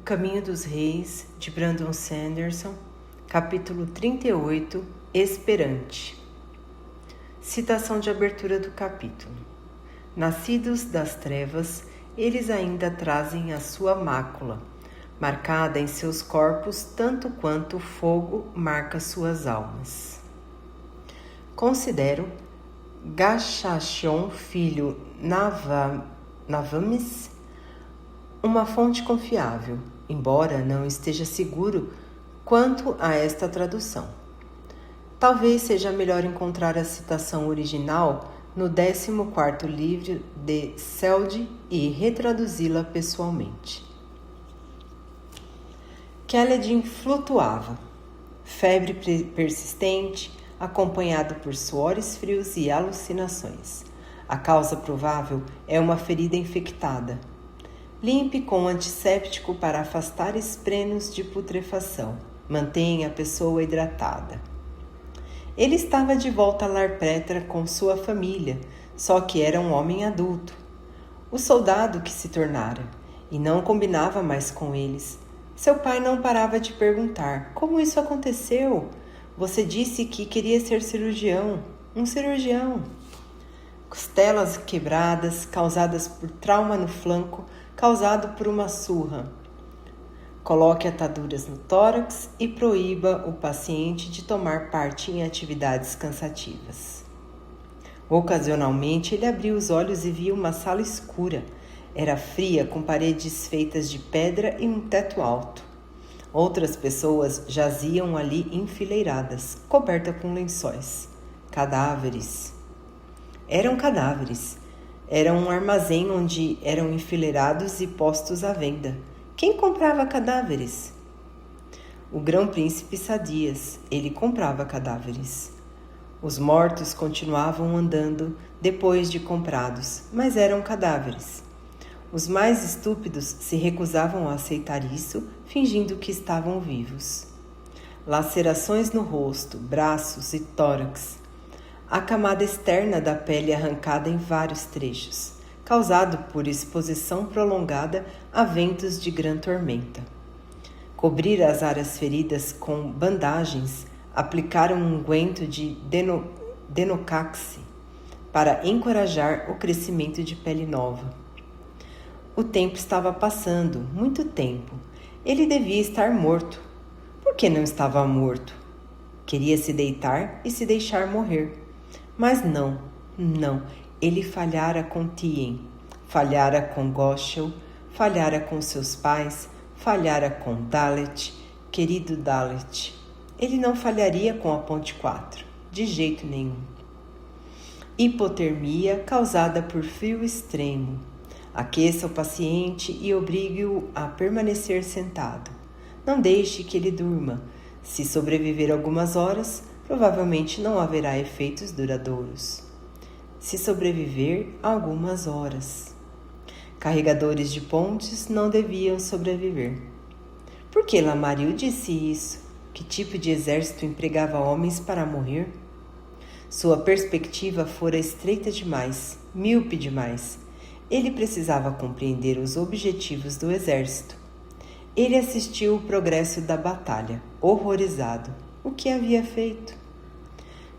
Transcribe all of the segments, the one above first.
Caminho dos Reis, de Brandon Sanderson, capítulo 38, Esperante. Citação de abertura do capítulo. Nascidos das trevas, eles ainda trazem a sua mácula, marcada em seus corpos tanto quanto o fogo marca suas almas. Considero Gashashon, filho Navames, uma fonte confiável, embora não esteja seguro quanto a esta tradução. Talvez seja melhor encontrar a citação original no 14º livro de Selde e retraduzi-la pessoalmente. Kaledin flutuava, febre persistente, acompanhado por suores frios e alucinações. A causa provável é uma ferida infectada. Limpe com antisséptico para afastar esprenos de putrefação. Mantenha a pessoa hidratada. Ele estava de volta a Larpetra com sua família, só que era um homem adulto. O soldado que se tornara, e não combinava mais com eles. Seu pai não parava de perguntar: como isso aconteceu? Você disse que queria ser cirurgião. Um cirurgião. Costelas quebradas, causadas por trauma no flanco, causado por uma surra. Coloque ataduras no tórax e proíba o paciente de tomar parte em atividades cansativas. Ocasionalmente, ele abria os olhos e via uma sala escura. Era fria, com paredes feitas de pedra e um teto alto. Outras pessoas jaziam ali enfileiradas, cobertas com lençóis. Cadáveres. Eram cadáveres. Era um armazém onde eram enfileirados e postos à venda. Quem comprava cadáveres? O grão-príncipe Sadias. Ele comprava cadáveres. Os mortos continuavam andando depois de comprados, mas eram cadáveres. Os mais estúpidos se recusavam a aceitar isso, fingindo que estavam vivos. Lacerações no rosto, braços e tórax. A camada externa da pele arrancada em vários trechos, causado por exposição prolongada a ventos de grande tormenta. Cobrir as áreas feridas com bandagens, aplicar um unguento de denocaxe para encorajar o crescimento de pele nova. O tempo estava passando, muito tempo. Ele devia estar morto. Por que não estava morto? Queria se deitar e se deixar morrer. Mas não. Ele falhara com Tien, falhara com Goshel, falhara com seus pais, falhara com Dalet, querido Dalet. Ele não falharia com a Ponte 4, de jeito nenhum. Hipotermia causada por frio extremo. Aqueça o paciente e obrigue-o a permanecer sentado. Não deixe que ele durma. Se sobreviver algumas horas, provavelmente não haverá efeitos duradouros. Se sobreviver algumas horas. Carregadores de pontes não deviam sobreviver. Por que Lamaril disse isso? Que tipo de exército empregava homens para morrer? Sua perspectiva fora estreita demais, míope demais. Ele precisava compreender os objetivos do exército. Ele assistiu o progresso da batalha, horrorizado. O que havia feito?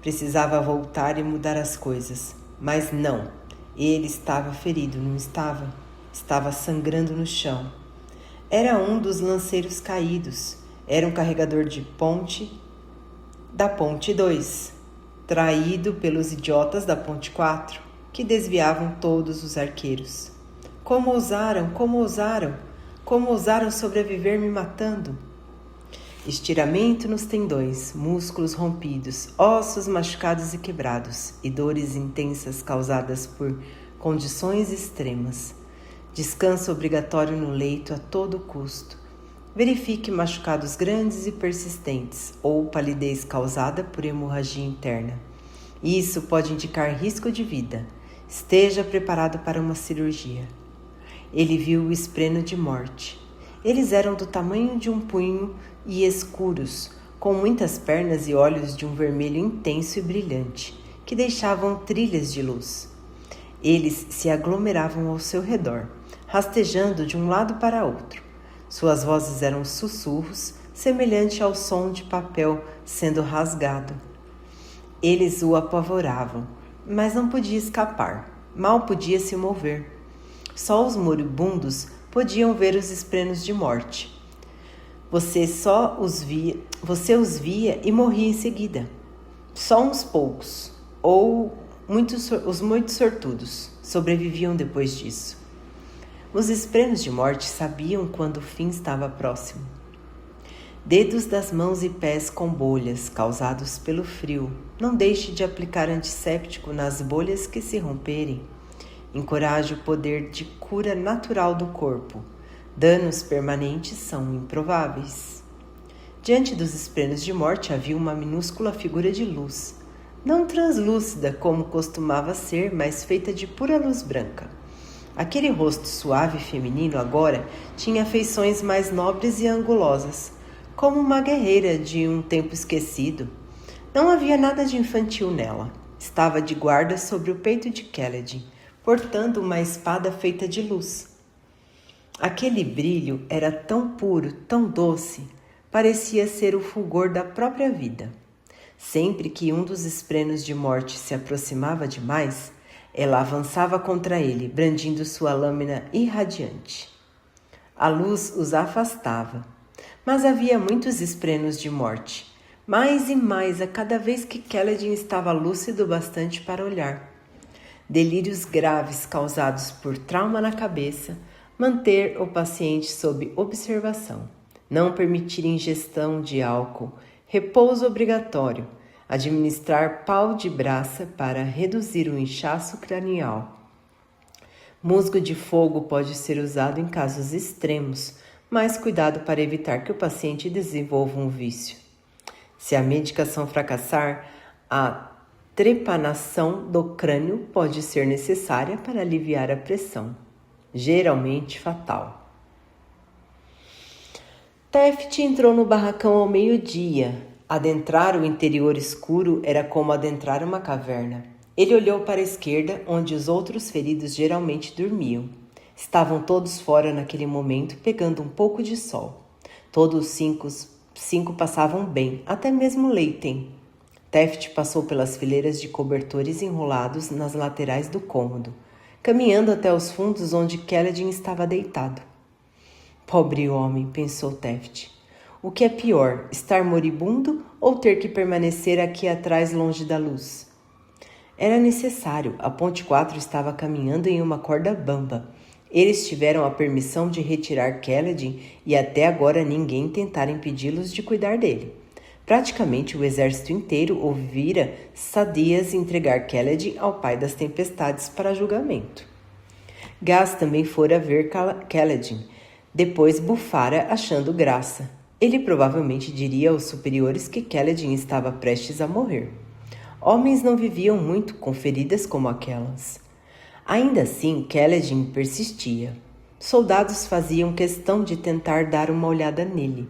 Precisava voltar e mudar as coisas. Mas não. Ele estava ferido, não estava? Estava sangrando no chão. Era um dos lanceiros caídos. Era um carregador de ponte da Ponte 2, traído pelos idiotas da Ponte 4, que desviavam todos os arqueiros. Como ousaram? Como ousaram sobreviver me matando? Estiramento nos tendões, músculos rompidos, ossos machucados e quebrados, e dores intensas causadas por condições extremas. Descanso obrigatório no leito a todo custo. Verifique machucados grandes e persistentes, ou palidez causada por hemorragia interna. Isso pode indicar risco de vida. Esteja preparado para uma cirurgia. Ele viu o espreno de morte. Eles eram do tamanho de um punho e escuros, com muitas pernas e olhos de um vermelho intenso e brilhante, que deixavam trilhas de luz. Eles se aglomeravam ao seu redor, rastejando de um lado para outro. Suas vozes eram sussurros, semelhante ao som de papel sendo rasgado. Eles o apavoravam, mas não podia escapar, mal podia se mover. Só os moribundos podiam ver os esprenos de morte. Você os via e morria em seguida. Só uns poucos, ou os muito sortudos, sobreviviam depois disso. Os esprenos de morte sabiam quando o fim estava próximo. Dedos das mãos e pés com bolhas, causados pelo frio. Não deixe de aplicar antisséptico nas bolhas que se romperem. Encoraje o poder de cura natural do corpo. Danos permanentes são improváveis. Diante dos esprenos de morte havia uma minúscula figura de luz. Não translúcida como costumava ser, mas feita de pura luz branca. Aquele rosto suave e feminino agora tinha feições mais nobres e angulosas, como uma guerreira de um tempo esquecido. Não havia nada de infantil nela. Estava de guarda sobre o peito de Kaledin, portando uma espada feita de luz. Aquele brilho era tão puro, tão doce, parecia ser o fulgor da própria vida. Sempre que um dos esprenos de morte se aproximava demais, ela avançava contra ele, brandindo sua lâmina irradiante. A luz os afastava, mas havia muitos esprenos de morte, mais e mais a cada vez que Kaledin estava lúcido bastante para olhar. Delírios graves causados por trauma na cabeça, manter o paciente sob observação, não permitir ingestão de álcool, repouso obrigatório, administrar pau de braça para reduzir o inchaço cranial. Musgo de fogo pode ser usado em casos extremos, mas cuidado para evitar que o paciente desenvolva um vício. Se a medicação fracassar, a trepanação do crânio pode ser necessária para aliviar a pressão, geralmente fatal. Teft entrou no barracão ao meio-dia. Adentrar o interior escuro era como adentrar uma caverna. Ele olhou para a esquerda, onde os outros feridos geralmente dormiam. Estavam todos fora naquele momento, pegando um pouco de sol. Todos os cinco passavam bem, até mesmo Leiten. Teft passou pelas fileiras de cobertores enrolados nas laterais do cômodo, caminhando até os fundos onde Kaledin estava deitado. Pobre homem, pensou Teft. O que é pior, estar moribundo ou ter que permanecer aqui atrás longe da luz? Era necessário, a Ponte 4 estava caminhando em uma corda bamba. Eles tiveram a permissão de retirar Kaledin e até agora ninguém tentara impedi-los de cuidar dele. Praticamente o exército inteiro ouvira Sadias entregar Kaledin ao pai das tempestades para julgamento. Gaz também fora ver Kaledin, depois bufara achando graça. Ele provavelmente diria aos superiores que Kaledin estava prestes a morrer. Homens não viviam muito com feridas como aquelas. Ainda assim, Kaledin persistia. Soldados faziam questão de tentar dar uma olhada nele.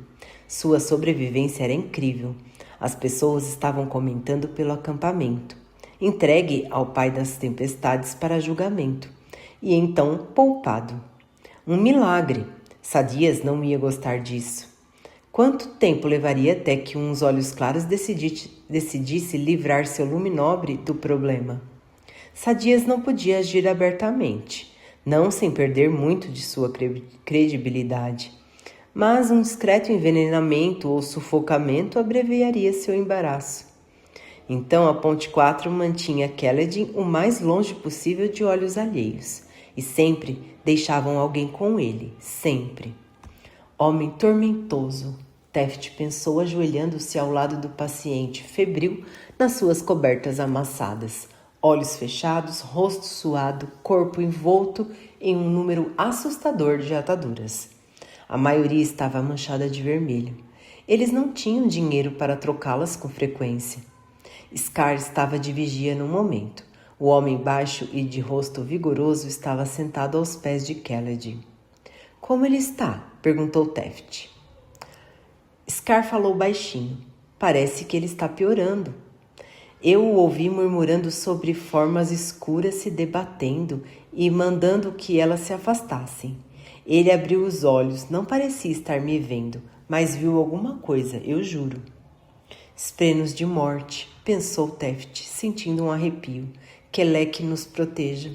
Sua sobrevivência era incrível. As pessoas estavam comentando pelo acampamento. Entregue ao pai das tempestades para julgamento. E então poupado. Um milagre! Sadias não ia gostar disso. Quanto tempo levaria até que uns olhos claros decidisse livrar seu lume nobre do problema? Sadias não podia agir abertamente, não sem perder muito de sua credibilidade. Mas um discreto envenenamento ou sufocamento abreviaria seu embaraço. Então a Ponte 4 mantinha Kaledin o mais longe possível de olhos alheios, e sempre deixavam alguém com ele, sempre. Homem tormentoso, Teft pensou ajoelhando-se ao lado do paciente, febril, nas suas cobertas amassadas. Olhos fechados, rosto suado, corpo envolto em um número assustador de ataduras. A maioria estava manchada de vermelho. Eles não tinham dinheiro para trocá-las com frequência. Scar estava de vigia no momento. O homem baixo e de rosto vigoroso estava sentado aos pés de Kaledin. — Como ele está? Perguntou Teft. Scar falou baixinho. Parece que ele está piorando. Eu o ouvi murmurando sobre formas escuras se debatendo e mandando que elas se afastassem. Ele abriu os olhos, não parecia estar me vendo, mas viu alguma coisa, eu juro. Esprenos de morte, pensou Teft, sentindo um arrepio. Kelek nos proteja.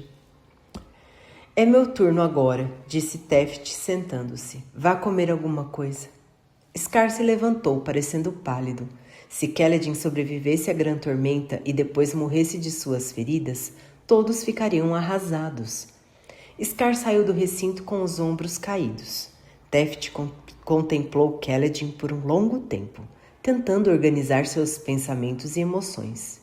É meu turno agora, disse Teft, sentando-se. Vá comer alguma coisa. Scar se levantou, parecendo pálido. Se Kaladin sobrevivesse à grande tormenta e depois morresse de suas feridas, todos ficariam arrasados. Scar saiu do recinto com os ombros caídos. Teft contemplou Kaladin por um longo tempo, tentando organizar seus pensamentos e emoções.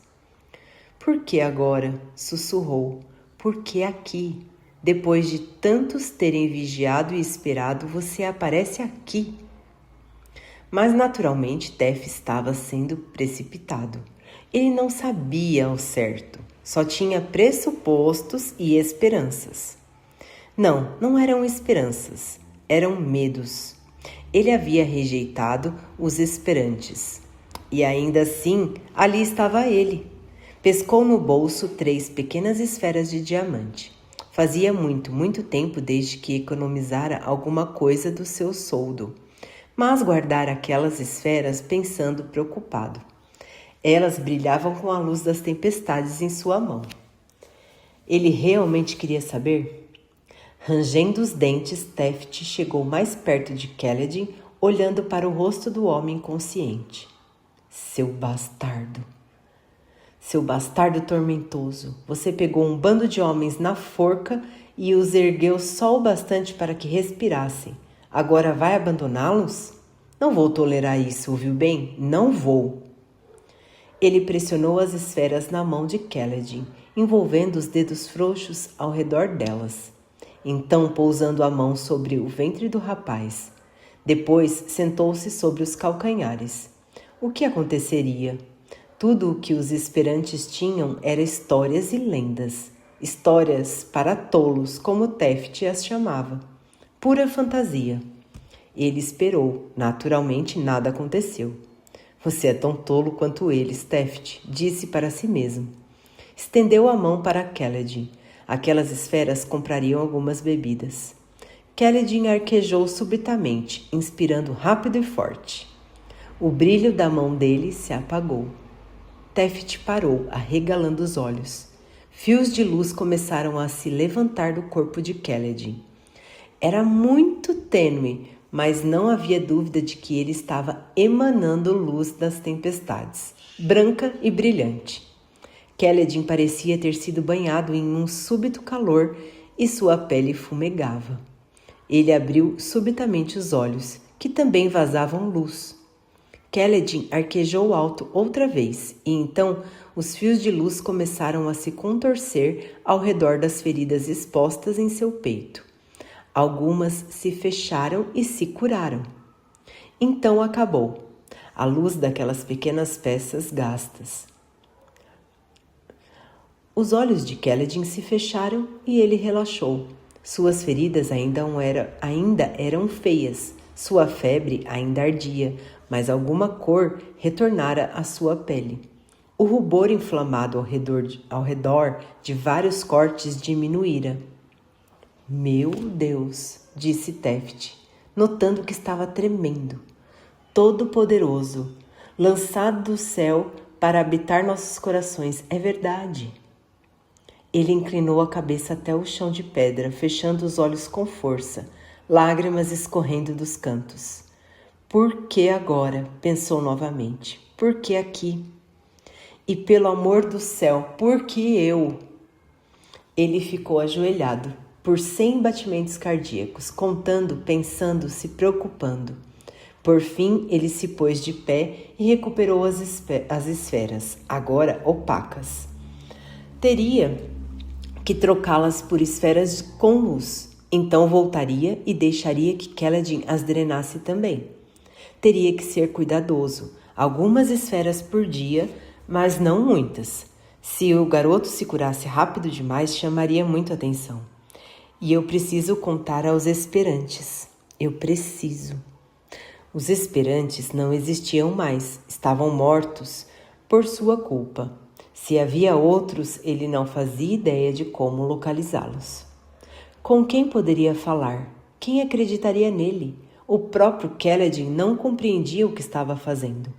Por que agora? Sussurrou. Por que aqui? Depois de tantos terem vigiado e esperado, você aparece aqui. Mas naturalmente Tef estava sendo precipitado. Ele não sabia ao certo, só tinha pressupostos e esperanças. Não eram esperanças, eram medos. Ele havia rejeitado os esperantes. E ainda assim, ali estava ele. Pescou no bolso 3 pequenas esferas de diamante. Fazia muito tempo desde que economizara alguma coisa do seu soldo, mas guardara aquelas esferas pensando preocupado. Elas brilhavam com a luz das tempestades em sua mão. Ele realmente queria saber? Rangendo os dentes, Teft chegou mais perto de Kaladin, olhando para o rosto do homem inconsciente. Seu bastardo! Seu bastardo tormentoso, você pegou um bando de homens na forca e os ergueu só o bastante para que respirassem. Agora vai abandoná-los? Não vou tolerar isso, ouviu bem? Não vou. Ele pressionou as esferas na mão de Kaladin, envolvendo os dedos frouxos ao redor delas. Então, pousando a mão sobre o ventre do rapaz. Depois, sentou-se sobre os calcanhares. O que aconteceria? Tudo o que os esperantes tinham era histórias e lendas. Histórias para tolos, como Teft as chamava. Pura fantasia. Ele esperou. Naturalmente, nada aconteceu. Você é tão tolo quanto eles, Teft, disse para si mesmo. Estendeu a mão para Kaladin. Aquelas esferas comprariam algumas bebidas. Kaladin arquejou subitamente, inspirando rápido e forte. O brilho da mão dele se apagou. Teft parou, arregalando os olhos. Fios de luz começaram a se levantar do corpo de Kaladin. Era muito tênue, mas não havia dúvida de que ele estava emanando luz das tempestades, branca e brilhante. Kaladin parecia ter sido banhado em um súbito calor e sua pele fumegava. Ele abriu subitamente os olhos, que também vazavam luz. Kaladin arquejou alto outra vez, e então os fios de luz começaram a se contorcer ao redor das feridas expostas em seu peito. Algumas se fecharam e se curaram. Então acabou, a luz daquelas pequenas peças gastas. Os olhos de Kaladin se fecharam e ele relaxou. Suas feridas ainda eram feias, sua febre ainda ardia, mas alguma cor retornara à sua pele. O rubor inflamado ao redor de vários cortes diminuíra. Meu Deus, disse Teft, notando que estava tremendo. Todo-Poderoso, lançado do céu para habitar nossos corações, é verdade. Ele inclinou a cabeça até o chão de pedra, fechando os olhos com força, lágrimas escorrendo dos cantos. Por que agora? Pensou novamente. Por que aqui? E pelo amor do céu, por que eu? Ele ficou ajoelhado, por 100 batimentos cardíacos, contando, pensando, se preocupando. Por fim, ele se pôs de pé e recuperou as esferas, agora opacas. Teria que trocá-las por esferas com luz. Então voltaria e deixaria que Kaladin as drenasse também. Teria que ser cuidadoso, algumas esferas por dia, mas não muitas. Se o garoto se curasse rápido demais, chamaria muito atenção. E eu preciso contar aos esperantes. Eu preciso. Os esperantes não existiam mais, estavam mortos por sua culpa. Se havia outros, ele não fazia ideia de como localizá-los. Com quem poderia falar? Quem acreditaria nele? O próprio Kaledin não compreendia o que estava fazendo.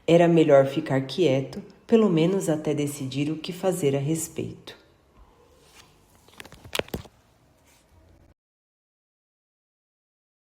Era melhor ficar quieto, pelo menos até decidir o que fazer a respeito.